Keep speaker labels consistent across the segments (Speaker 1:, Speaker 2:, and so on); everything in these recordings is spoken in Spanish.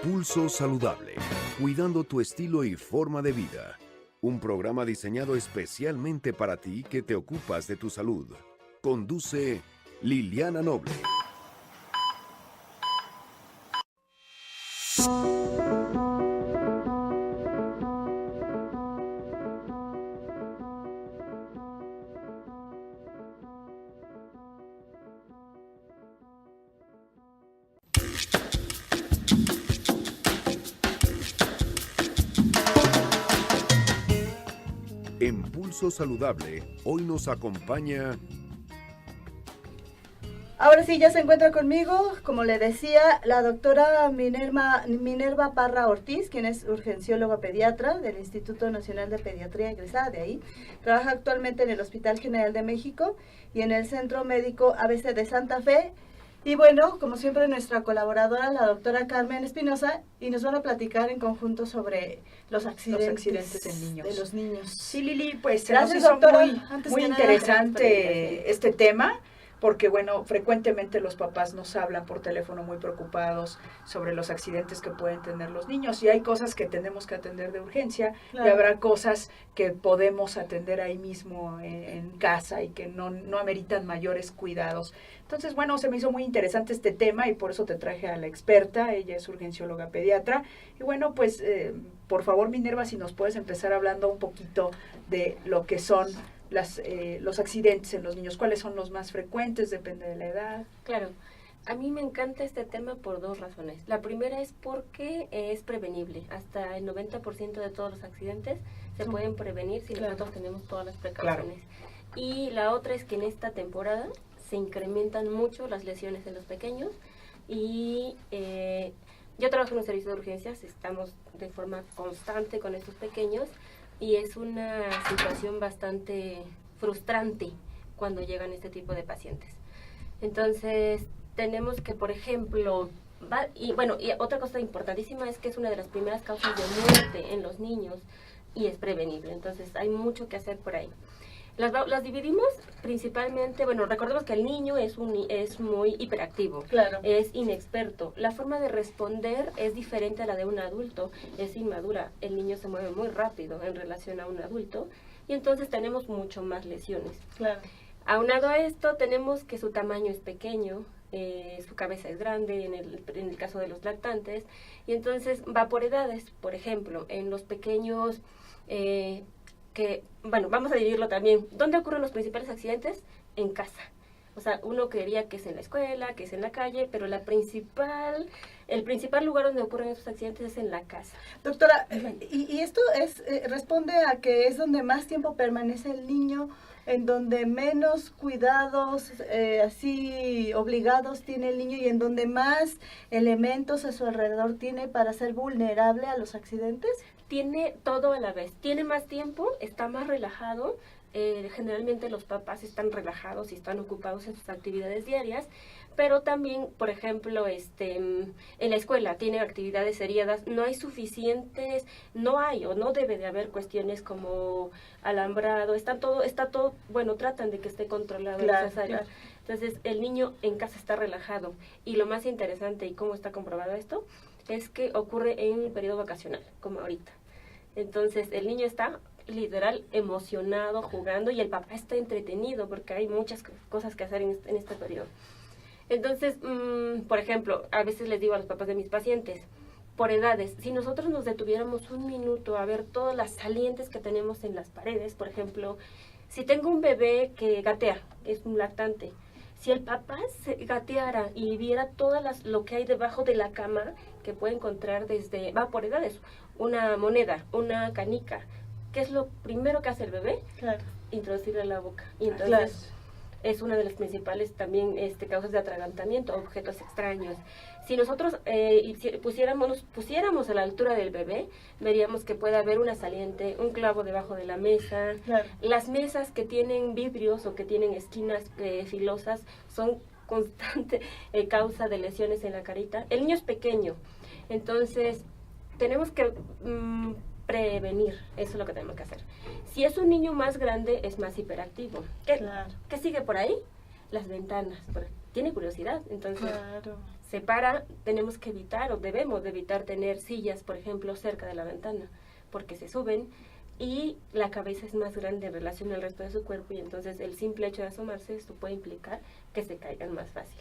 Speaker 1: Pulso Saludable, cuidando tu estilo y forma de vida. Un programa diseñado especialmente para ti que te ocupas de tu salud. Conduce Liliana Noble. En Pulso Saludable, hoy nos acompaña...
Speaker 2: Ahora sí, ya se encuentra conmigo, como le decía, la doctora Minerva Parra Ortiz, quien es urgencióloga pediatra del Instituto Nacional de Pediatría, egresada de ahí. Trabaja actualmente en el Hospital General de México y en el Centro Médico ABC de Santa Fe. Y bueno, como siempre, nuestra colaboradora, la doctora Carmen Espinosa, y nos van a platicar en conjunto sobre los accidentes
Speaker 3: en niños.
Speaker 2: De los niños.
Speaker 3: Sí, Lili, pues
Speaker 2: Gracias,
Speaker 3: nos hizo
Speaker 2: doctora.
Speaker 3: muy interesante este tema, porque bueno, frecuentemente los papás nos hablan por teléfono muy preocupados sobre los accidentes que pueden tener los niños, y hay cosas que tenemos que atender de urgencia, claro, y habrá cosas que podemos atender ahí mismo en casa y que no ameritan mayores cuidados. Entonces, bueno, se me hizo muy interesante este tema y por eso te traje a la experta. Ella es urgencióloga pediatra. Y bueno, pues, por favor, Minerva, si nos puedes empezar hablando un poquito de lo que son los accidentes en los niños. ¿Cuáles son los más frecuentes? Depende de la edad.
Speaker 4: Claro. A mí me encanta este tema por dos razones. La primera es porque es prevenible. Hasta el 90% de todos los accidentes se pueden prevenir si nosotros tenemos todas las precauciones. Claro. Y la otra es que en esta temporada se incrementan mucho las lesiones en los pequeños y yo trabajo en un servicio de urgencias, estamos de forma constante con estos pequeños y es una situación bastante frustrante cuando llegan este tipo de pacientes. Entonces, tenemos que, por ejemplo, y otra cosa importantísima es que es una de las primeras causas de muerte en los niños y es prevenible, entonces hay mucho que hacer por ahí. Las dividimos principalmente, bueno, recordemos que el niño es muy hiperactivo, claro, es inexperto. La forma de responder es diferente a la de un adulto, es inmadura. El niño se mueve muy rápido en relación a un adulto y entonces tenemos mucho más lesiones. Claro. Aunado a esto, tenemos que su tamaño es pequeño, su cabeza es grande en el caso de los lactantes, y entonces va por edades. Por ejemplo, en los pequeños... vamos a dividirlo también. ¿Dónde ocurren los principales accidentes? En casa. O sea, uno creería que es en la escuela, que es en la calle, pero el principal lugar donde ocurren esos accidentes es en la casa.
Speaker 2: Doctora, y esto responde a que es donde más tiempo permanece el niño, en donde menos cuidados así obligados tiene el niño y en donde más elementos a su alrededor tiene para ser vulnerable a los accidentes.
Speaker 4: Tiene todo a la vez, tiene más tiempo, está más relajado, generalmente los papás están relajados y están ocupados en sus actividades diarias, pero también, por ejemplo, en la escuela tiene actividades seriadas, no hay suficientes, no debe de haber cuestiones como alambrado, está todo, bueno, tratan de que esté controlado, claro, en esas áreas. Claro. Entonces, el niño en casa está relajado, y lo más interesante, y cómo está comprobado esto, es que ocurre en el periodo vacacional, como ahorita. Entonces, el niño está literal emocionado, jugando, y el papá está entretenido porque hay muchas cosas que hacer en este periodo. Entonces, por ejemplo, a veces les digo a los papás de mis pacientes, por edades, si nosotros nos detuviéramos un minuto a ver todas las salientes que tenemos en las paredes, por ejemplo, si tengo un bebé que gatea, es un lactante, si el papá se gateara y viera lo que hay debajo de la cama, que puede encontrar va por edades, una moneda, una canica, ¿qué es lo primero que hace el bebé? Claro. Introducirle a la boca. Y entonces, claro, es una de las principales también causas de atragantamiento, objetos extraños. Si nosotros pusiéramos a la altura del bebé, veríamos que puede haber una saliente, un clavo debajo de la mesa. Claro. Las mesas que tienen vidrios o que tienen esquinas filosas son constante causa de lesiones en la carita. El niño es pequeño, entonces tenemos que prevenir, eso es lo que tenemos que hacer. Si es un niño más grande, es más hiperactivo. ¿Qué sigue por ahí? Las ventanas. tiene curiosidad, entonces
Speaker 2: Claro.
Speaker 4: se para, tenemos que evitar o debemos de evitar tener sillas, por ejemplo, cerca de la ventana, porque se suben y la cabeza es más grande en relación al resto de su cuerpo y entonces el simple hecho de asomarse, esto puede implicar que se caigan más fácil.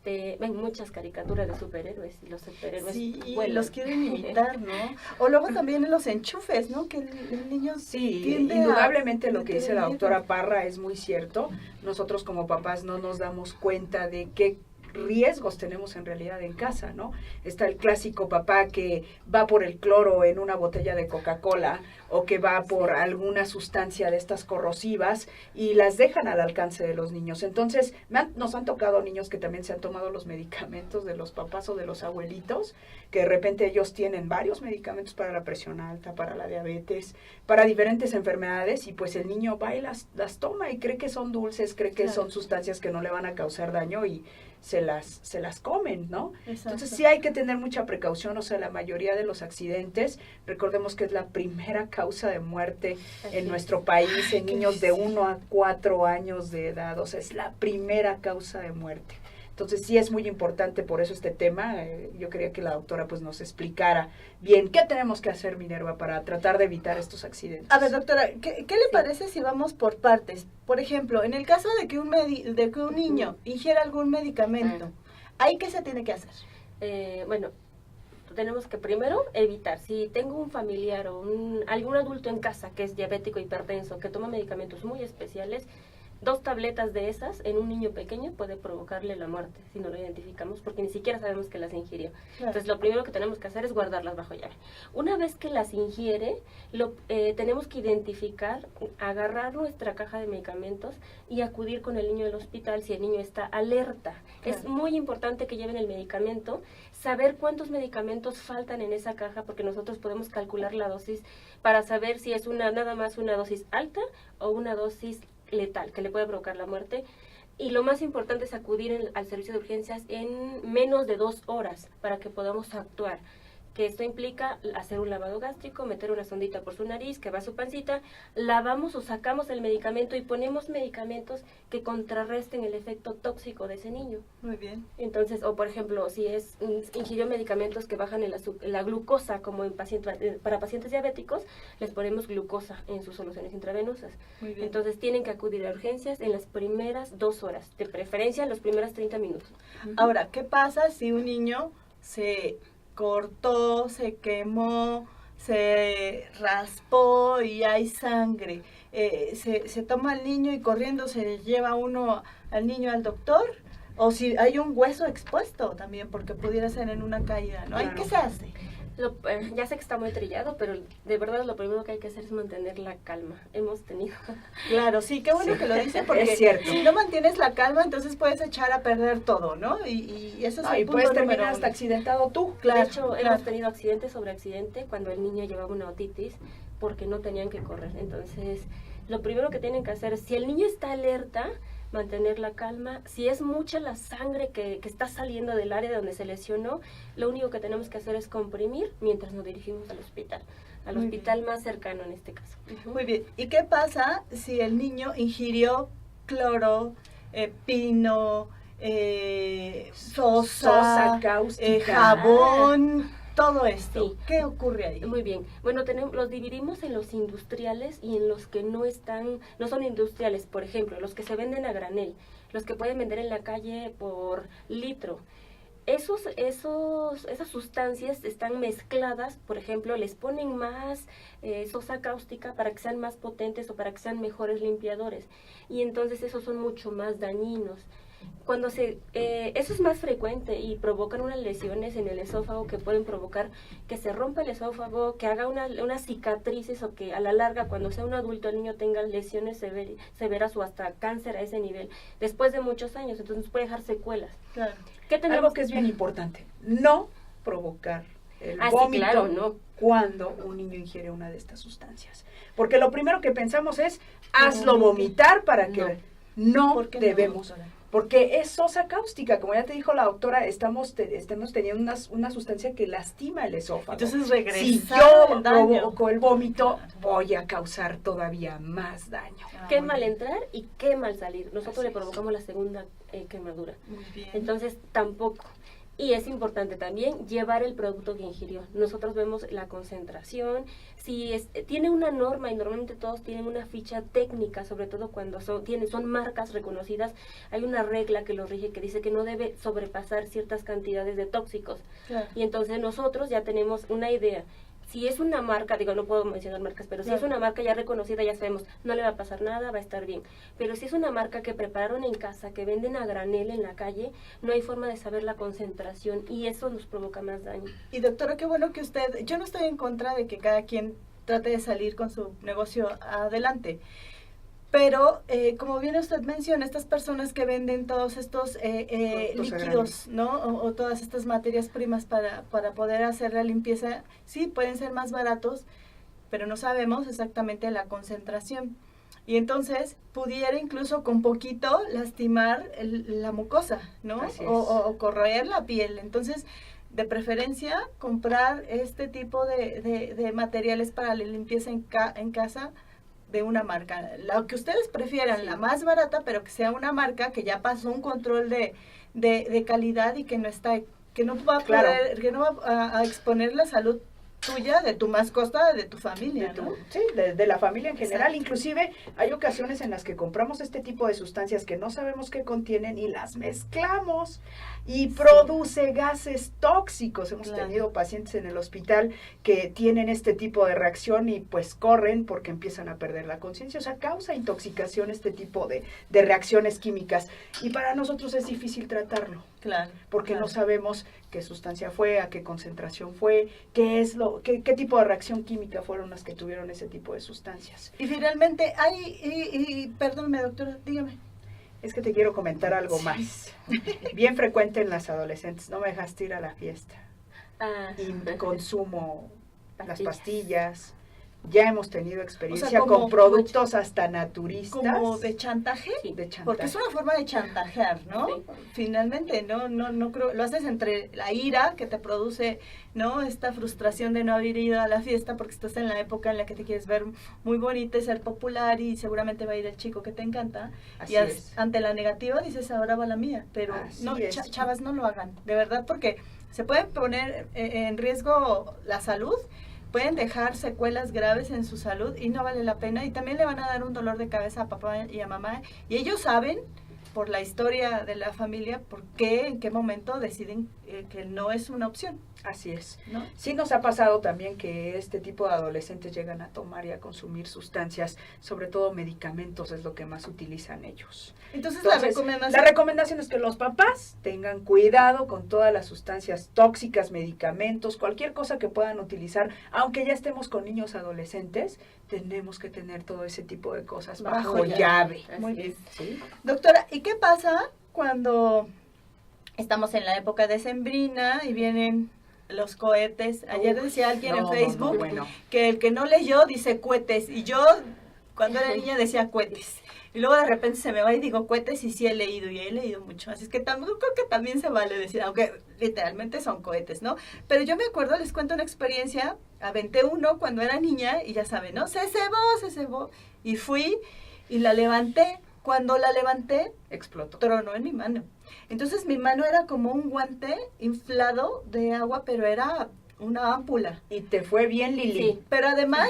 Speaker 4: Ven muchas caricaturas de superhéroes y los superhéroes
Speaker 2: Sí,
Speaker 4: vuelan.
Speaker 2: los quieren imitar, ¿no? O luego también en los enchufes, ¿no? Que el niño
Speaker 3: Sí,
Speaker 2: tiende
Speaker 3: indudablemente
Speaker 2: a
Speaker 3: lo que dice la
Speaker 2: meter
Speaker 3: doctora
Speaker 2: miedo.
Speaker 3: Parra es muy cierto. Nosotros como papás no nos damos cuenta de qué riesgos tenemos en realidad en casa, ¿no? Está el clásico papá que va por el cloro en una botella de Coca-Cola o que va por alguna sustancia de estas corrosivas y las dejan al alcance de los niños. Entonces, nos han tocado niños que también se han tomado los medicamentos de los papás o de los abuelitos, que de repente ellos tienen varios medicamentos para la presión alta, para la diabetes, para diferentes enfermedades y pues el niño va y las toma y cree que son dulces, cree que
Speaker 2: Claro.
Speaker 3: son sustancias que no le van a causar daño y se las comen, ¿no?
Speaker 2: Exacto.
Speaker 3: Entonces sí hay que tener mucha precaución, o sea, la mayoría de los accidentes, recordemos que es la primera causa de muerte
Speaker 4: Así
Speaker 3: en
Speaker 4: es.
Speaker 3: nuestro país en
Speaker 2: qué
Speaker 3: niños de
Speaker 2: difícil.
Speaker 3: 1 a 4 años de edad, o sea, es la primera causa de muerte. Entonces sí es muy importante por eso este tema, yo quería que la doctora pues nos explicara bien qué tenemos que hacer, Minerva, para tratar de evitar estos accidentes.
Speaker 2: A ver, doctora, ¿qué le parece si vamos por partes? Por ejemplo, en el caso de que un niño ingiera algún medicamento, ¿ahí qué se tiene que hacer?
Speaker 4: Bueno, tenemos que primero evitar, si tengo un familiar o algún adulto en casa que es diabético, hipertenso, que toma medicamentos muy especiales, 2 tabletas de esas en un niño pequeño puede provocarle la muerte si no lo identificamos, porque ni siquiera sabemos que las ingirió.
Speaker 2: Claro.
Speaker 4: Entonces lo primero que tenemos que hacer es guardarlas bajo llave. Una vez que las ingiere, tenemos que identificar, agarrar nuestra caja de medicamentos y acudir con el niño al hospital si el niño está alerta.
Speaker 2: Claro.
Speaker 4: Es muy importante que lleven el medicamento, saber cuántos medicamentos faltan en esa caja, porque nosotros podemos calcular la dosis para saber si es nada más una dosis alta o una dosis letal, que le puede provocar la muerte. Y lo más importante es acudir al servicio de urgencias en menos de 2 horas para que podamos actuar. Que esto implica hacer un lavado gástrico, meter una sondita por su nariz, que va a su pancita, lavamos o sacamos el medicamento y ponemos medicamentos que contrarresten el efecto tóxico de ese niño.
Speaker 2: Muy bien.
Speaker 4: Entonces, o por ejemplo, si ingirió medicamentos que bajan la glucosa, como para pacientes diabéticos, les ponemos glucosa en sus soluciones intravenosas.
Speaker 2: Muy bien.
Speaker 4: Entonces, tienen que acudir a urgencias en las primeras 2 horas, de preferencia en los primeros 30 minutos.
Speaker 2: Ahora, ¿qué pasa si un niño se cortó, se quemó, se raspó y hay sangre? Se toma al niño y corriendo se lleva uno al niño al doctor, o si hay un hueso expuesto también, porque pudiera ser en una caída, ¿no?
Speaker 3: Claro.
Speaker 2: ¿Qué se hace?
Speaker 4: Ya sé que está muy trillado, pero de verdad lo primero que hay que hacer es mantener la calma. Hemos tenido...
Speaker 2: Claro, sí, qué bueno
Speaker 3: Sí.
Speaker 2: que lo dice, porque
Speaker 3: Es cierto.
Speaker 2: si no mantienes la calma, entonces puedes echar a perder todo, ¿no? Y eso es
Speaker 3: No,
Speaker 2: el
Speaker 3: y
Speaker 2: punto
Speaker 3: puedes terminar
Speaker 2: número
Speaker 3: hasta
Speaker 2: 1.
Speaker 3: accidentado tú.
Speaker 2: Claro,
Speaker 4: De hecho,
Speaker 2: claro.
Speaker 4: hemos tenido accidente sobre accidente cuando el niño llevaba una otitis porque no tenían que correr. Entonces, lo primero que tienen que hacer es, si el niño está alerta, mantener la calma. Si es mucha la sangre que está saliendo del área donde se lesionó, lo único que tenemos que hacer es comprimir mientras nos dirigimos al
Speaker 2: Muy
Speaker 4: hospital más cercano en este caso. Ujú.
Speaker 2: Muy bien. ¿Y qué pasa si el niño ingirió cloro, pino, sosa,
Speaker 3: cáustica.
Speaker 2: jabón, todo esto?
Speaker 4: Sí.
Speaker 2: ¿Qué ocurre ahí?
Speaker 4: Muy bien. Bueno, los dividimos en los industriales y en los que no son industriales. Por ejemplo, los que se venden a granel, los que pueden vender en la calle por litro. Esas sustancias están mezcladas, por ejemplo, les ponen más sosa cáustica para que sean más potentes o para que sean mejores limpiadores. Y entonces esos son mucho más dañinos. Cuando eso es más frecuente y provocan unas lesiones en el esófago que pueden provocar que se rompa el esófago, que haga unas cicatrices o que a la larga, cuando sea un adulto, el niño tenga lesiones severas o hasta cáncer a ese nivel, después de muchos años. Entonces puede dejar secuelas.
Speaker 2: Claro.
Speaker 4: ¿Qué tenemos
Speaker 3: Algo que es bien importante, no provocar el
Speaker 4: Sí,
Speaker 3: vómito
Speaker 4: claro, no.
Speaker 3: cuando un niño ingiere una de estas sustancias. Porque lo primero que pensamos es, hazlo vomitar para que no
Speaker 2: ¿Por qué
Speaker 3: debemos.
Speaker 2: doctora?
Speaker 3: porque es sosa cáustica, como ya te dijo la doctora, estamos teniendo una sustancia que lastima el esófago.
Speaker 2: Entonces regresar
Speaker 3: si yo
Speaker 2: el daño.
Speaker 3: provoco el vómito, voy a causar todavía más daño.
Speaker 4: Qué mal entrar y qué mal salir. Nosotros le provocamos la segunda quemadura.
Speaker 2: Muy bien.
Speaker 4: Entonces, tampoco. Y es importante también llevar el producto que ingirió. Nosotros vemos la concentración, si tiene una norma, y normalmente todos tienen una ficha técnica, sobre todo cuando son marcas reconocidas, hay una regla que los rige que dice que no debe sobrepasar ciertas cantidades de tóxicos.
Speaker 2: Claro.
Speaker 4: Y entonces nosotros ya tenemos una idea. Si es una marca, digo, no puedo mencionar marcas, pero si es una marca ya reconocida, ya sabemos, no le va a pasar nada, va a estar bien. Pero si es una marca que prepararon en casa, que venden a granel en la calle, no hay forma de saber la concentración y eso nos provoca más daño.
Speaker 2: Y doctora, qué bueno que yo no estoy en contra de que cada quien trate de salir con su negocio adelante. Pero, como bien usted menciona, estas personas que venden todos estos líquidos, ¿no? O todas estas materias primas para poder hacer la limpieza, sí, pueden ser más baratos, pero no sabemos exactamente la concentración. Y entonces, pudiera incluso con poquito lastimar la mucosa, ¿no? O corroer la piel. Entonces, de preferencia, comprar este tipo de materiales para la limpieza en casa, de una marca, la que ustedes prefieran, la más barata, pero que sea una marca que ya pasó un control de calidad y que no va a exponer la salud tuya, de tu mascota, de tu familia, ¿no?
Speaker 3: Sí, de la familia en general.
Speaker 2: Exacto.
Speaker 3: Inclusive hay ocasiones en las que compramos este tipo de sustancias que no sabemos qué contienen y las mezclamos y produce gases tóxicos. Hemos tenido pacientes en el hospital que tienen este tipo de reacción y pues corren porque empiezan a perder la conciencia. O sea, causa intoxicación este tipo de reacciones químicas y para nosotros es difícil tratarlo.
Speaker 2: Claro.
Speaker 3: Porque no sabemos qué sustancia fue, a qué concentración fue, qué tipo de reacción química fueron las que tuvieron ese tipo de sustancias.
Speaker 2: Y finalmente perdóname, doctora, dígame.
Speaker 3: Es que te quiero comentar algo más. Bien frecuente en las adolescentes, no me dejaste ir a la fiesta. Y consumo las pastillas. Ya hemos tenido experiencia con productos hasta naturistas.
Speaker 2: ¿Como de chantaje?
Speaker 3: Sí, de chantaje.
Speaker 2: Porque es una forma de chantajear, ¿no? Sí. Finalmente, no creo, lo haces entre la ira que te produce, ¿no? Esta frustración de no haber ido a la fiesta porque estás en la época en la que te quieres ver muy bonita y ser popular y seguramente va a ir el chico que te encanta.
Speaker 3: Así
Speaker 2: es. Ante la negativa dices, ahora va la mía. Pero chavas, no lo hagan, de verdad, porque se puede poner en riesgo la salud. Pueden dejar secuelas graves en su salud y no vale la pena. Y también le van a dar un dolor de cabeza a papá y a mamá. Y ellos saben, por la historia de la familia, por qué, en qué momento deciden que no es una opción.
Speaker 3: Así es.
Speaker 2: ¿No?
Speaker 3: Sí nos ha pasado también que este tipo de adolescentes llegan a tomar y a consumir sustancias, sobre todo medicamentos es lo que más utilizan ellos.
Speaker 2: Entonces
Speaker 3: la recomendación es que los papás tengan cuidado con todas las sustancias tóxicas, medicamentos, cualquier cosa que puedan utilizar, aunque ya estemos con niños adolescentes, tenemos que tener todo ese tipo de cosas bajo llave.
Speaker 2: Muy bien.
Speaker 3: ¿Sí?
Speaker 2: Doctora, ¿y qué pasa cuando estamos en la época decembrina y vienen los cohetes? Ayer decía alguien en Facebook que el que no leyó dice cohetes, y yo cuando era niña decía cohetes. Y luego de repente se me va y digo cohetes y sí he leído, y he leído mucho. Así es que creo que también se vale decir, aunque literalmente son cohetes, ¿no? Pero yo me acuerdo, les cuento una experiencia, aventé uno cuando era niña y ya saben, ¿no? Se cebó. Y fui y la levanté. Cuando la levanté,
Speaker 3: explotó.
Speaker 2: Tronó en mi mano. Entonces mi mano era como un guante inflado de agua, pero era una ámpula.
Speaker 3: Y te fue bien, Lili.
Speaker 2: Sí, pero además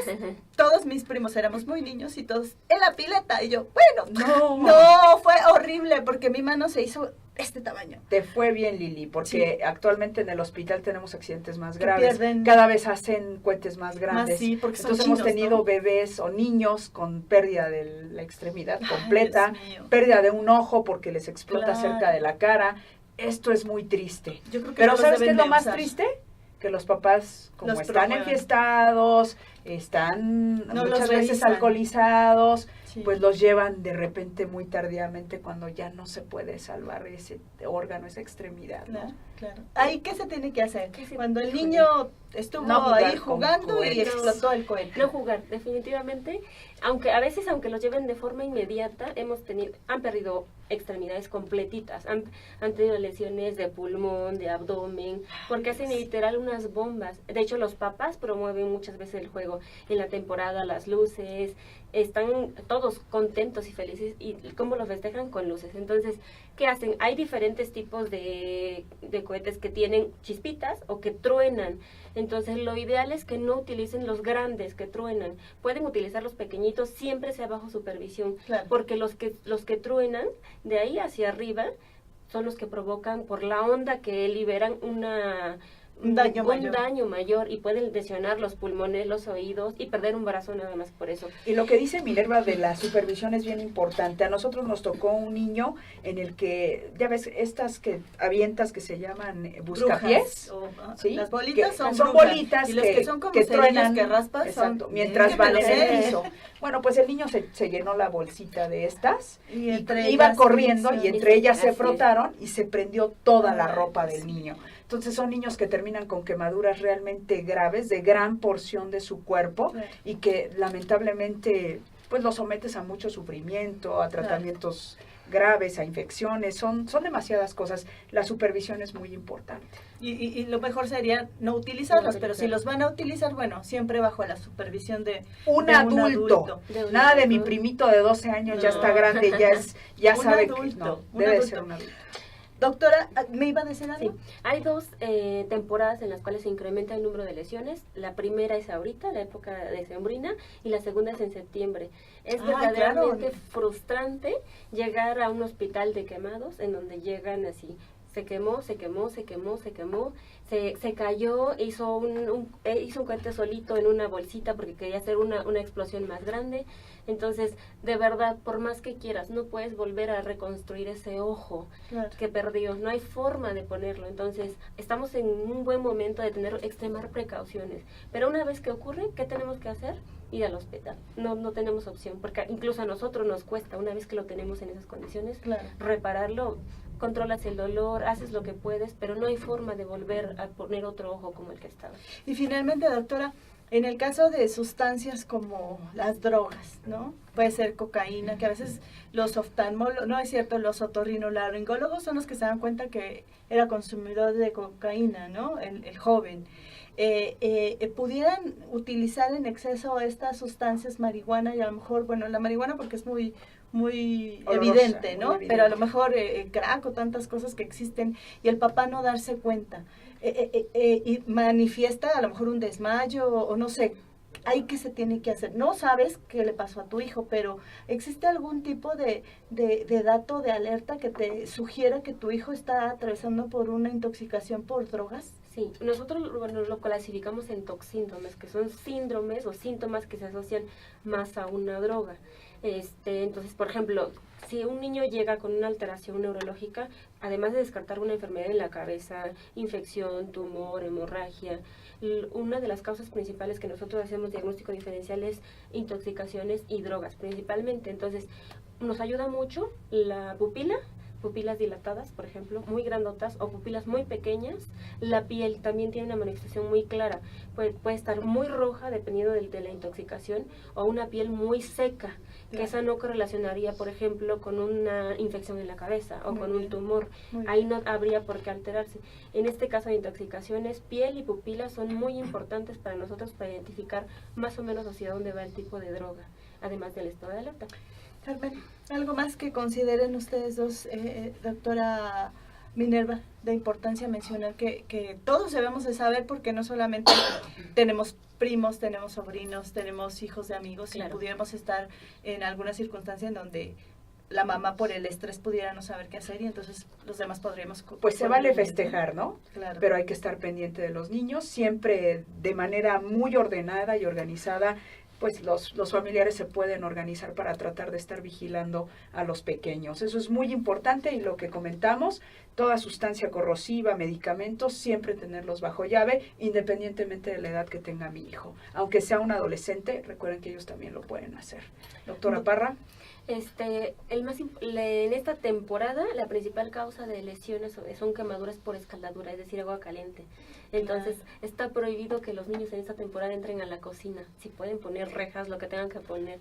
Speaker 2: todos mis primos éramos muy niños y todos en la pileta. Y yo, bueno, no, fue horrible porque mi mano se hizo este tamaño.
Speaker 3: Te fue bien, Lili, porque actualmente en el hospital tenemos accidentes más graves. Cada vez hacen cohetes más grandes.
Speaker 2: Sí, porque
Speaker 3: entonces hemos tenido bebés o niños con pérdida de la extremidad completa, pérdida de un ojo porque les explota cerca de la cara. Esto es muy triste.
Speaker 2: Yo creo que
Speaker 3: pero ¿sabes qué es lo más triste? Que los papás, como están enfiestados, están muchas veces alcoholizados, pues los llevan de repente muy tardíamente cuando ya no se puede salvar ese órgano, esa extremidad, ¿no?
Speaker 2: Claro. ¿Ahí qué se tiene que hacer? Cuando el niño estuvo ahí jugando y explotó el cohete.
Speaker 4: No jugar, definitivamente. Aunque a veces, aunque los lleven de forma inmediata, han perdido extremidades completitas, han tenido lesiones de pulmón, de abdomen, porque hacen literal unas bombas. De hecho, los papás promueven muchas veces el juego en la temporada, las luces, están todos contentos y felices, y cómo lo festejan con luces. Entonces, ¿qué hacen? Hay diferentes tipos de cohetes que tienen chispitas o que truenan. Entonces, lo ideal es que no utilicen los grandes que truenan. Pueden utilizar los pequeñitos, siempre sea bajo supervisión,
Speaker 2: Claro.
Speaker 4: porque los que truenan, de ahí hacia arriba, son los que provocan, por la onda que liberan, un daño mayor, y pueden lesionar los pulmones, los oídos, y perder un brazo nada más por eso.
Speaker 3: Y lo que dice Minerva de la supervisión es bien importante. A nosotros nos tocó un niño en el que, ya ves, estas que avientas que se llaman buscapiés, ¿sí?
Speaker 2: Las bolitas
Speaker 3: que
Speaker 2: son
Speaker 3: bolitas
Speaker 2: y los que son como
Speaker 3: que
Speaker 2: cerillos
Speaker 3: truenan,
Speaker 2: que raspas,
Speaker 3: exacto,
Speaker 2: son
Speaker 3: mientras
Speaker 2: bien
Speaker 3: van en el
Speaker 2: peloteros.
Speaker 3: piso. Bueno, pues el niño se llenó la bolsita de estas
Speaker 2: Y
Speaker 3: y
Speaker 2: entre
Speaker 3: iba
Speaker 2: ellas
Speaker 3: corriendo,
Speaker 2: sí,
Speaker 3: y entre ellas se
Speaker 4: así es.
Speaker 3: frotaron y se prendió toda la
Speaker 2: Ay,
Speaker 3: ropa
Speaker 2: pues
Speaker 3: del
Speaker 2: sí.
Speaker 3: niño. Entonces son niños que terminan con quemaduras realmente graves de gran porción de su cuerpo,
Speaker 2: Claro.
Speaker 3: y que lamentablemente pues los sometes a mucho sufrimiento, a tratamientos graves, a infecciones, son demasiadas cosas. La supervisión es muy importante.
Speaker 2: Y lo mejor sería no utilizarlos,
Speaker 4: No
Speaker 2: pero si
Speaker 4: utilizar.
Speaker 2: los van a utilizar, bueno, siempre bajo la supervisión de
Speaker 3: Un
Speaker 2: de
Speaker 3: adulto.
Speaker 4: De un
Speaker 3: Nada de mi
Speaker 4: adulto.
Speaker 3: primito de 12 años ya
Speaker 2: No.
Speaker 3: está grande, ya
Speaker 2: Un
Speaker 3: sabe que
Speaker 2: adulto,
Speaker 3: no,
Speaker 2: un
Speaker 3: debe
Speaker 2: adulto.
Speaker 3: ser un adulto.
Speaker 2: Doctora, ¿me iba a decir algo?
Speaker 4: Sí, hay dos temporadas en las cuales se incrementa el número de lesiones. La primera es ahorita, la época decembrina, y la segunda es en septiembre. Es verdaderamente frustrante llegar a un hospital de quemados, en donde llegan así, se quemó, se cayó, hizo un cohete solito en una bolsita porque quería hacer una explosión más grande. Entonces, de verdad, por más que quieras, no puedes volver a reconstruir ese ojo
Speaker 2: Claro.
Speaker 4: que perdió, no hay forma de ponerlo. Entonces, estamos en un buen momento de extremar precauciones, pero una vez que ocurre, ¿qué tenemos que hacer? Ir al hospital. No tenemos opción, porque incluso a nosotros nos cuesta, una vez que lo tenemos en esas condiciones,
Speaker 2: Claro.
Speaker 4: repararlo. Controlas el dolor, haces lo que puedes, pero no hay forma de volver a poner otro ojo como el que estaba.
Speaker 2: Y finalmente, doctora, en el caso de sustancias como las drogas, ¿no? Puede ser cocaína, que a veces los oftalmólogos, no es cierto, los otorrinolaringólogos son los que se dan cuenta que era consumidor de cocaína, ¿no? El joven. ¿Pudieran utilizar en exceso estas sustancias, marihuana, y a lo mejor, bueno, la marihuana porque es muy
Speaker 3: Olorosa,
Speaker 2: evidente,
Speaker 3: muy
Speaker 2: ¿no?
Speaker 3: evidente.
Speaker 2: Pero a lo mejor crack o tantas cosas que existen, y el papá no darse cuenta, y manifiesta a lo mejor un desmayo o no sé, hay que se tiene que hacer. No sabes qué le pasó a tu hijo, pero ¿existe algún tipo de dato de alerta que te sugiera que tu hijo está atravesando por una intoxicación por drogas?
Speaker 4: Sí, nosotros lo clasificamos en toxíndromes, que son síndromes o síntomas que se asocian más a una droga. Entonces, por ejemplo, si un niño llega con una alteración neurológica, además de descartar una enfermedad en la cabeza, infección, tumor, hemorragia, una de las causas principales que nosotros hacemos diagnóstico diferencial es intoxicaciones y drogas principalmente. Entonces, nos ayuda mucho la pupilas dilatadas, por ejemplo, muy grandotas, o pupilas muy pequeñas. La piel también tiene una manifestación muy clara, puede estar muy roja dependiendo de la intoxicación, o una piel muy seca, que esa no correlacionaría, por ejemplo, con una infección en la cabeza o
Speaker 2: Muy
Speaker 4: con
Speaker 2: bien.
Speaker 4: un tumor.
Speaker 2: Muy
Speaker 4: Ahí
Speaker 2: bien.
Speaker 4: no habría por qué alterarse. En este caso de intoxicaciones, piel y pupilas son muy importantes para nosotros para identificar más o menos hacia dónde va el tipo de droga, además del estado de alerta.
Speaker 2: Carmen, ¿algo más que consideren ustedes dos, doctora Minerva, de importancia mencionar que todos debemos de saber, porque no solamente tenemos primos, tenemos sobrinos, tenemos hijos de amigos,
Speaker 4: Claro.
Speaker 2: y pudiéramos estar en alguna circunstancia en donde la mamá por el estrés pudiera no saber qué hacer, y entonces los demás podríamos...
Speaker 3: Pues se vale festejar, ¿no?
Speaker 2: Claro.
Speaker 3: Pero hay que estar pendiente de los niños, siempre de manera muy ordenada y organizada. Pues los familiares se pueden organizar para tratar de estar vigilando a los pequeños. Eso es muy importante, y lo que comentamos, toda sustancia corrosiva, medicamentos, siempre tenerlos bajo llave, independientemente de la edad que tenga mi hijo. Aunque sea un adolescente, recuerden que ellos también lo pueden hacer. Doctora Parra.
Speaker 4: En esta temporada la principal causa de lesiones son quemaduras por escaldadura, es decir, agua caliente. Entonces está prohibido que los niños en esta temporada entren a la cocina. Si pueden poner rejas, lo que tengan que poner.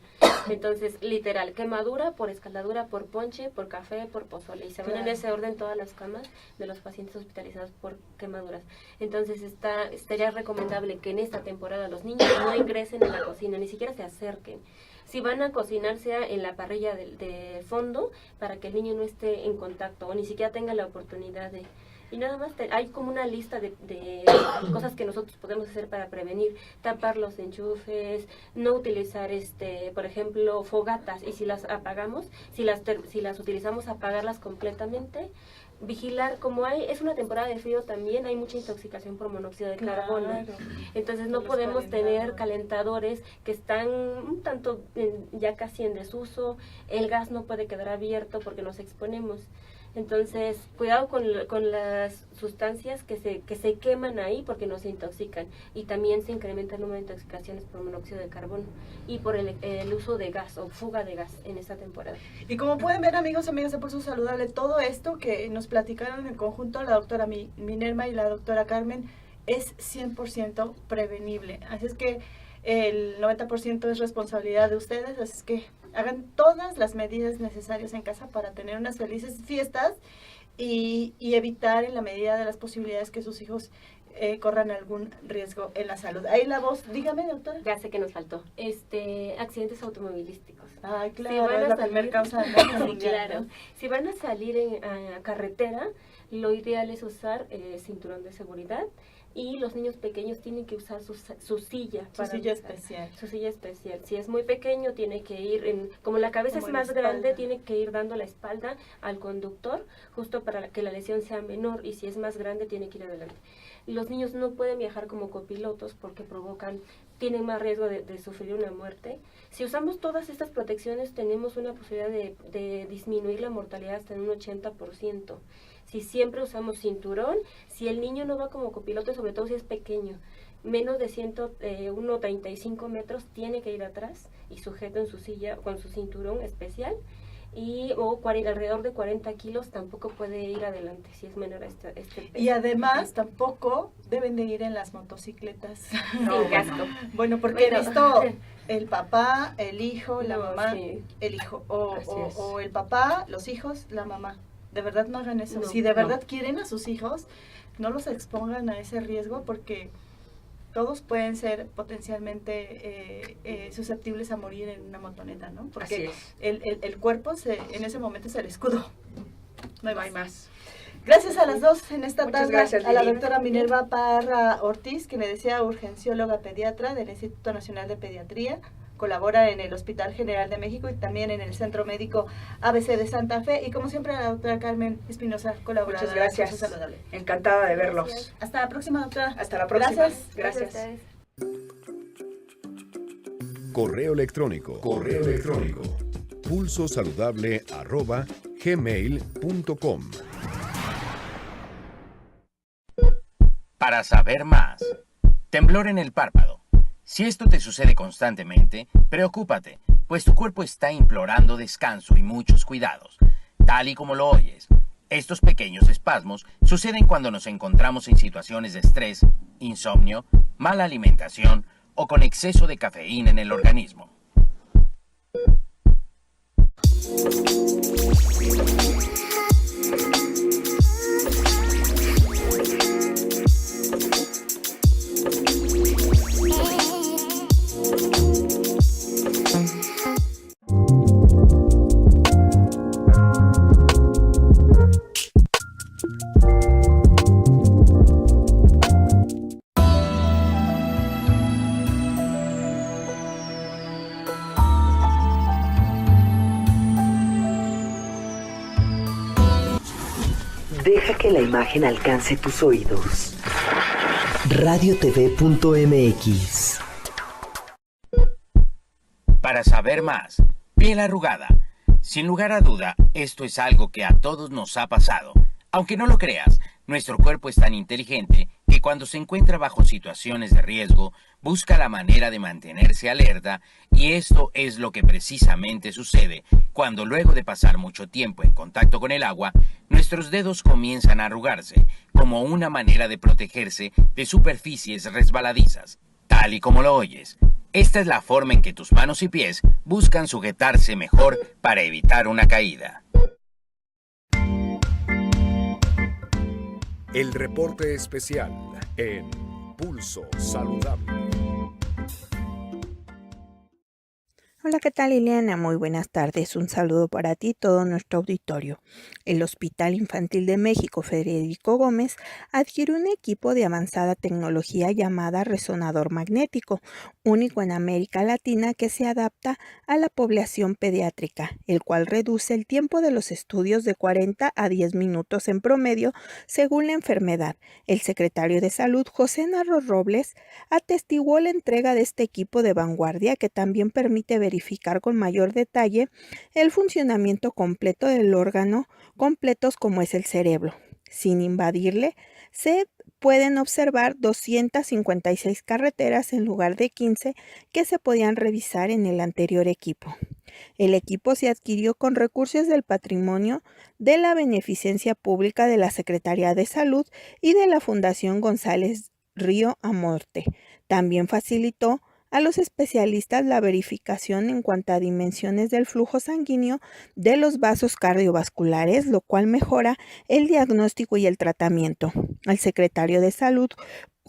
Speaker 4: Entonces, literal, quemadura por escaldadura, por ponche, por café, por pozole. Y se ven en ese orden todas las camas de los pacientes hospitalizados por quemaduras. Entonces estaría recomendable que en esta temporada los niños no ingresen a la cocina, ni siquiera se acerquen. Si van a cocinar, sea en la parrilla de fondo, para que el niño no esté en contacto o ni siquiera tenga la oportunidad de... Y nada más, hay como una lista de cosas que nosotros podemos hacer para prevenir: tapar los enchufes, no utilizar, por ejemplo, fogatas, y si las apagamos, si las utilizamos, apagarlas completamente. Vigilar, como es una temporada de frío también, hay mucha intoxicación por monóxido de carbono. Entonces no podemos tener calentadores que están un tanto ya casi en desuso. El gas no puede quedar abierto porque nos exponemos. Entonces, cuidado con las sustancias que se queman ahí, porque no se intoxican. Y también se incrementa el número de intoxicaciones por monóxido de carbono y por el uso de gas o fuga de gas en esta temporada.
Speaker 2: Y como pueden ver, amigos, amigas de Pulso Saludable, todo esto que nos platicaron en conjunto la doctora Minerva y la doctora Carmen es 100% prevenible. Así es que el 90% es responsabilidad de ustedes, así es que hagan todas las medidas necesarias en casa para tener unas felices fiestas y evitar en la medida de las posibilidades que sus hijos corran algún riesgo en la salud. Ahí la voz, dígame, doctora.
Speaker 4: Ya sé que nos faltó. Accidentes automovilísticos.
Speaker 2: Ay, claro,
Speaker 4: si van
Speaker 2: es la primera causa de muerte mundial,
Speaker 4: claro.
Speaker 2: ¿no?
Speaker 4: Si van a salir a carretera, lo ideal es usar cinturón de seguridad. Y los niños pequeños tienen que usar su silla.
Speaker 2: Su silla especial.
Speaker 4: Su silla especial. Si es muy pequeño, tiene que ir, como la cabeza es más grande, tiene que ir dando la espalda al conductor, justo para que la lesión sea menor, y si es más grande, tiene que ir adelante. Los niños no pueden viajar como copilotos porque tienen más riesgo de sufrir una muerte. Si usamos todas estas protecciones, tenemos una posibilidad de disminuir la mortalidad hasta en un 80%. Si siempre usamos cinturón, si el niño no va como copiloto, sobre todo si es pequeño, menos de 1,35 metros, tiene que ir atrás y sujeto en su silla con su cinturón especial, alrededor de 40 kilos tampoco puede ir adelante si es menor a este peso.
Speaker 2: Y además tampoco deben de ir en las motocicletas
Speaker 4: sin casco.
Speaker 2: Bueno, porque he visto el papá, el hijo, la mamá,
Speaker 4: sí.
Speaker 2: El hijo, o el papá, los hijos, la mamá. De verdad no hagan eso.
Speaker 4: No,
Speaker 2: si de verdad quieren a sus hijos, no los expongan a ese riesgo, porque todos pueden ser potencialmente susceptibles a morir en una motoneta, ¿no? Porque el cuerpo en ese momento es el escudo. No hay más. Gracias a las dos en esta tarde.
Speaker 3: Gracias,
Speaker 2: a la doctora Minerva Parra Ortiz, que me decía urgencióloga pediatra del Instituto Nacional de Pediatría. Colabora en el Hospital General de México y también en el Centro Médico ABC de Santa Fe. Y como siempre, a la doctora Carmen Espinosa, colaboradora.
Speaker 3: Muchas gracias.
Speaker 2: Saludable.
Speaker 3: Encantada de verlos.
Speaker 4: Gracias.
Speaker 2: Hasta la próxima, doctora.
Speaker 3: Hasta la próxima.
Speaker 2: Gracias.
Speaker 3: Gracias.
Speaker 1: Correo electrónico. pulsosaludable@gmail.com.
Speaker 5: Para saber más. Temblor en el párpado. Si esto te sucede constantemente, preocúpate, pues tu cuerpo está implorando descanso y muchos cuidados. Tal y como lo oyes, estos pequeños espasmos suceden cuando nos encontramos en situaciones de estrés, insomnio, mala alimentación o con exceso de cafeína en el organismo.
Speaker 6: Deja que la imagen alcance tus oídos. radiotv.mx.
Speaker 5: Para saber más, piel arrugada. Sin lugar a duda, esto es algo que a todos nos ha pasado. Aunque no lo creas, nuestro cuerpo es tan inteligente que cuando se encuentra bajo situaciones de riesgo, busca la manera de mantenerse alerta, y esto es lo que precisamente sucede cuando luego de pasar mucho tiempo en contacto con el agua, nuestros dedos comienzan a arrugarse, como una manera de protegerse de superficies resbaladizas, tal y como lo oyes. Esta es la forma en que tus manos y pies buscan sujetarse mejor para evitar una caída.
Speaker 1: El reporte especial en Pulso Saludable.
Speaker 7: Hola, ¿qué tal, Liliana? Muy buenas tardes. Un saludo para ti y todo nuestro auditorio. El Hospital Infantil de México Federico Gómez adquirió un equipo de avanzada tecnología llamada resonador magnético, único en América Latina, que se adapta a la población pediátrica, el cual reduce el tiempo de los estudios de 40 a 10 minutos en promedio según la enfermedad. El secretario de Salud, José Narro Robles, atestiguó la entrega de este equipo de vanguardia que también permite verificar con mayor detalle el funcionamiento completo del órgano, completos como es el cerebro. Sin invadirle, se pueden observar 256 carreteras en lugar de 15 que se podían revisar en el anterior equipo. El equipo se adquirió con recursos del patrimonio de la Beneficencia Pública de la Secretaría de Salud y de la Fundación González Río Amorte. También facilitó a los especialistas la verificación en cuanto a dimensiones del flujo sanguíneo de los vasos cardiovasculares, lo cual mejora el diagnóstico y el tratamiento. El secretario de Salud,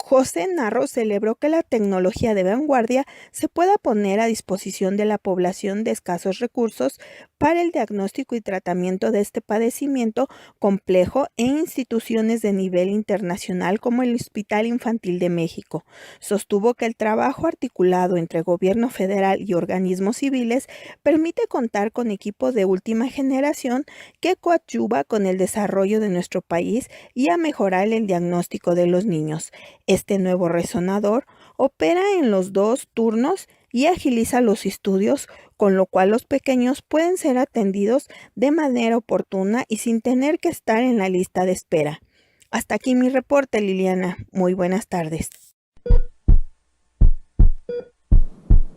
Speaker 7: José Narro, celebró que la tecnología de vanguardia se pueda poner a disposición de la población de escasos recursos para el diagnóstico y tratamiento de este padecimiento complejo en instituciones de nivel internacional como el Hospital Infantil de México. Sostuvo que el trabajo articulado entre gobierno federal y organismos civiles permite contar con equipos de última generación que coadyuva con el desarrollo de nuestro país y a mejorar el diagnóstico de los niños. Este nuevo resonador opera en los 2 turnos y agiliza los estudios, con lo cual los pequeños pueden ser atendidos de manera oportuna y sin tener que estar en la lista de espera. Hasta aquí mi reporte, Liliana. Muy buenas tardes.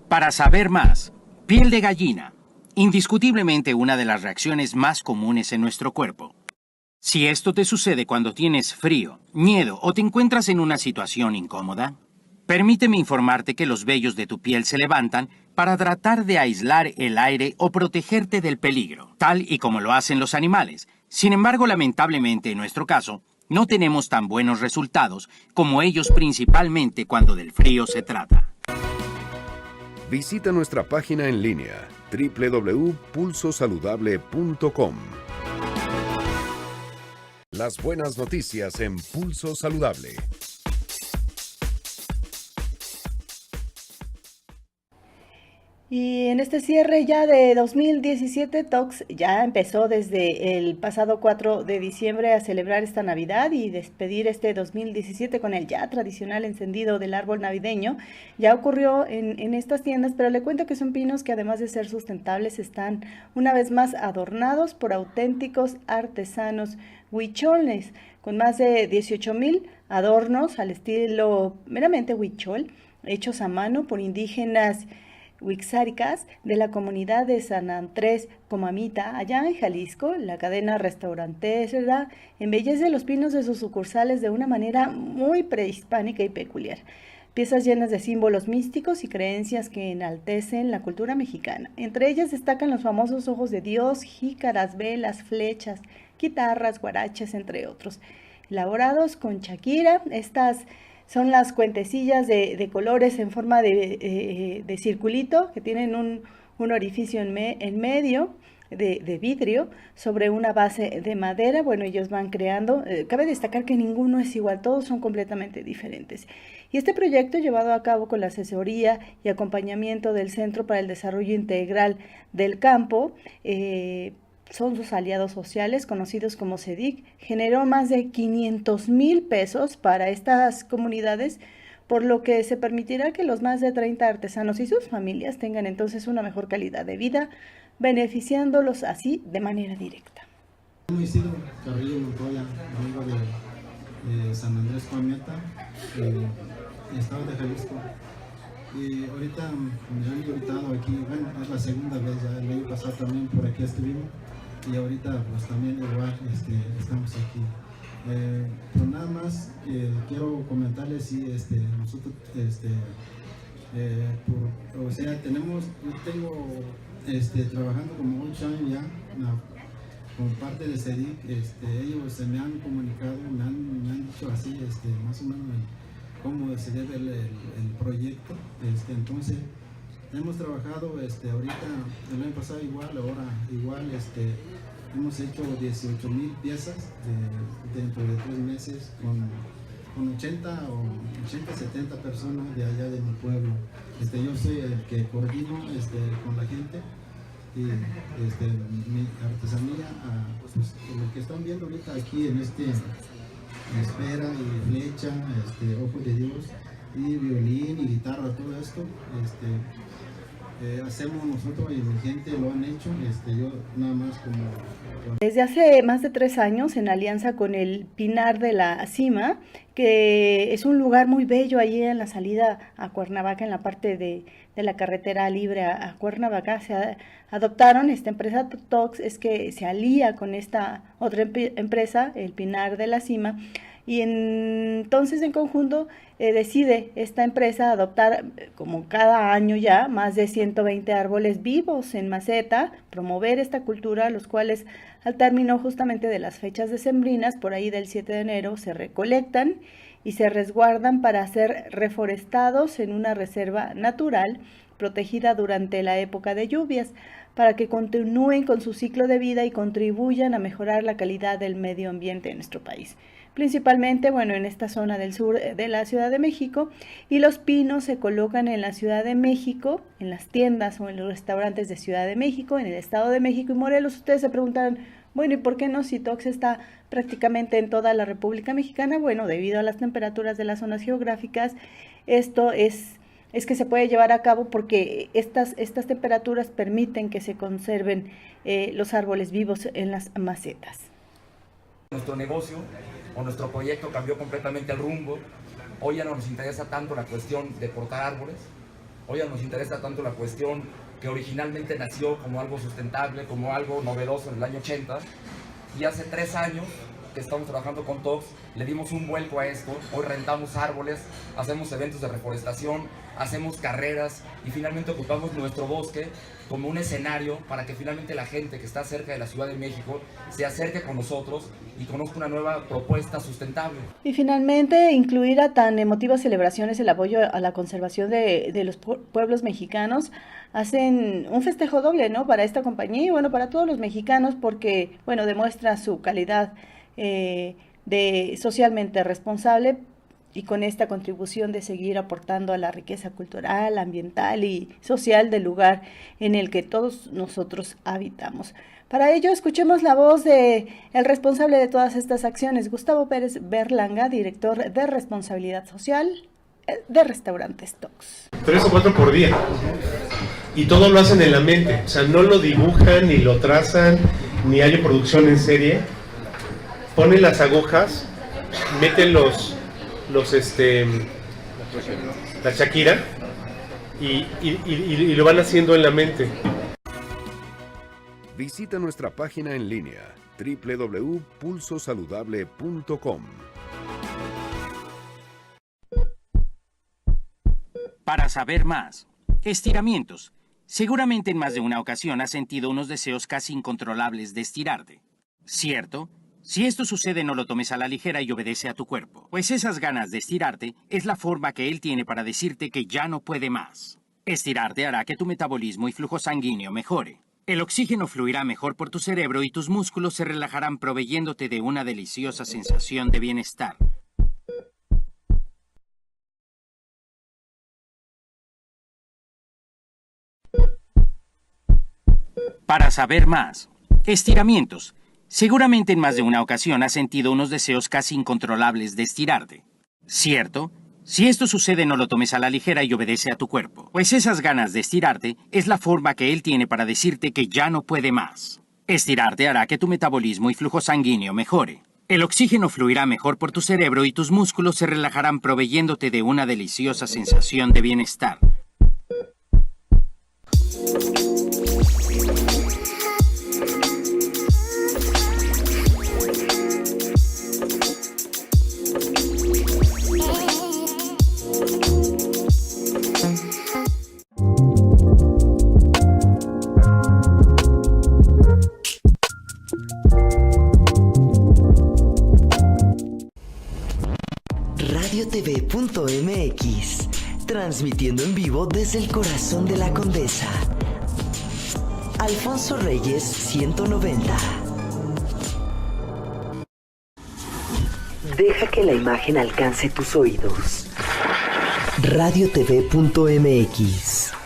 Speaker 5: Para saber más, piel de gallina. Indiscutiblemente una de las reacciones más comunes en nuestro cuerpo. Si esto te sucede cuando tienes frío, miedo o te encuentras en una situación incómoda, permíteme informarte que los vellos de tu piel se levantan para tratar de aislar el aire o protegerte del peligro, tal y como lo hacen los animales. Sin embargo, lamentablemente en nuestro caso, no tenemos tan buenos resultados como ellos, principalmente cuando del frío se trata.
Speaker 1: Visita nuestra página en línea www.pulsosaludable.com. Las buenas noticias en Pulso Saludable.
Speaker 2: Y en este cierre ya de 2017, Tox ya empezó desde el pasado 4 de diciembre a celebrar esta Navidad y despedir este 2017 con el ya tradicional encendido del árbol navideño. Ya ocurrió en estas tiendas, pero le cuento que son pinos que además de ser sustentables están una vez más adornados por auténticos artesanos huicholes, con más de 18,000 adornos al estilo meramente huichol, hechos a mano por indígenas huixáricas de la comunidad de San Andrés Comamita, allá en Jalisco. La cadena restaurantera embellece los pinos de sus sucursales de una manera muy prehispánica y peculiar. Piezas llenas de símbolos místicos y creencias que enaltecen la cultura mexicana. Entre ellas destacan los famosos ojos de Dios, jícaras, velas, flechas, guitarras, guaraches, entre otros. Elaborados con chaquira, estas son las cuentecillas de colores en forma de circulito que tienen un orificio en medio de vidrio sobre una base de madera. Bueno, ellos van creando, cabe destacar que ninguno es igual, todos son completamente diferentes. Y este proyecto, llevado a cabo con la asesoría y acompañamiento del Centro para el Desarrollo Integral del Campo, son sus aliados sociales, conocidos como CEDIC, generó más de 500,000 pesos para estas comunidades, por lo que se permitirá que los más de 30 artesanos y sus familias tengan entonces una mejor calidad de vida, beneficiándolos así de manera directa.
Speaker 8: Isidro Carrillo Montoya, amigo de San Andrés Coahuila, estado de Jalisco. Y ahorita me han invitado aquí, bueno, es la segunda vez, ya el año pasado también por aquí estuvimos y ahorita pues también igual estamos aquí. Pues nada más quiero comentarles si nosotros o sea, yo tengo trabajando como 8 años ya como parte de CEDIC. Ellos se me han comunicado, me han dicho así más o menos cómo se debe el proyecto. Entonces hemos trabajado ahorita, el año pasado igual, ahora igual hemos hecho 18,000 piezas dentro de 3 meses con 80 o 70 personas de allá de mi pueblo. Yo soy el que coordino con la gente y mi artesanía, pues, lo que están viendo ahorita aquí en esfera y flecha, ojo de Dios y violín y guitarra, todo esto hacemos nosotros y mi gente lo han hecho, yo nada más como...
Speaker 2: Desde hace más de 3 años, en alianza con el Pinar de la Cima, que es un lugar muy bello allí en la salida a Cuernavaca, en la parte de la carretera libre a Cuernavaca, se adoptaron esta empresa Tox, es que se alía con esta otra empresa, el Pinar de la Cima, y entonces en conjunto decide esta empresa adoptar, como cada año ya, más de 120 árboles vivos en maceta, promover esta cultura, los cuales al término justamente de las fechas decembrinas, por ahí del 7 de enero, se recolectan y se resguardan para ser reforestados en una reserva natural protegida durante la época de lluvias, para que continúen con su ciclo de vida y contribuyan a mejorar la calidad del medio ambiente en nuestro país. Principalmente, bueno, en esta zona del sur de la Ciudad de México, y los pinos se colocan en la Ciudad de México, en las tiendas o en los restaurantes de Ciudad de México, en el Estado de México y Morelos. Ustedes se preguntarán, bueno, ¿y por qué no si Tox está prácticamente en toda la República Mexicana? Bueno, debido a las temperaturas de las zonas geográficas, esto es que se puede llevar a cabo porque estas temperaturas permiten que se conserven los árboles vivos en las macetas.
Speaker 9: Nuestro negocio o nuestro proyecto cambió completamente el rumbo. Hoy ya no nos interesa tanto la cuestión de cortar árboles, hoy ya nos interesa tanto la cuestión que originalmente nació como algo sustentable, como algo novedoso en el año 80, y hace 3 años que estamos trabajando con Tox, le dimos un vuelco a esto. Hoy rentamos árboles, hacemos eventos de reforestación, hacemos carreras y finalmente ocupamos nuestro bosque como un escenario para que finalmente la gente que está cerca de la Ciudad de México se acerque con nosotros y conozca una nueva propuesta sustentable.
Speaker 2: Y finalmente, incluir a tan emotivas celebraciones el apoyo a la conservación de los pueblos mexicanos, hacen un festejo doble, ¿no?, para esta compañía y bueno, para todos los mexicanos, porque bueno, demuestra su calidad de socialmente responsable y con esta contribución de seguir aportando a la riqueza cultural, ambiental y social del lugar en el que todos nosotros habitamos. Para ello, escuchemos la voz de el responsable de todas estas acciones, Gustavo Pérez Berlanga, director de Responsabilidad Social de Restaurantes Tox.
Speaker 10: 3 o 4 por día. Y todo lo hacen en la mente, o sea, no lo dibujan, ni lo trazan, ni hay producción en serie. Ponen las agujas, meten la Shakira y lo van haciendo en la mente.
Speaker 1: Visita nuestra página en línea www.pulsosaludable.com.
Speaker 5: Para saber más, estiramientos. Seguramente en más de una ocasión has sentido unos deseos casi incontrolables de estirarte, ¿cierto? Si esto sucede, no lo tomes a la ligera y obedece a tu cuerpo, pues esas ganas de estirarte es la forma que él tiene para decirte que ya no puede más. Estirarte hará que tu metabolismo y flujo sanguíneo mejore. El oxígeno fluirá mejor por tu cerebro y tus músculos se relajarán proveyéndote de una deliciosa sensación de bienestar. Para saber más, estiramientos. Seguramente en más de una ocasión has sentido unos deseos casi incontrolables de estirarte, ¿cierto? Si esto sucede, no lo tomes a la ligera y obedece a tu cuerpo, pues esas ganas de estirarte es la forma que él tiene para decirte que ya no puede más. Estirarte hará que tu metabolismo y flujo sanguíneo mejore. El oxígeno fluirá mejor por tu cerebro y tus músculos se relajarán proveyéndote de una deliciosa sensación de bienestar.
Speaker 6: RadioTV.mx, transmitiendo en vivo desde el corazón de la Condesa. Alfonso Reyes 190. Deja que la imagen alcance tus oídos. RadioTV.mx.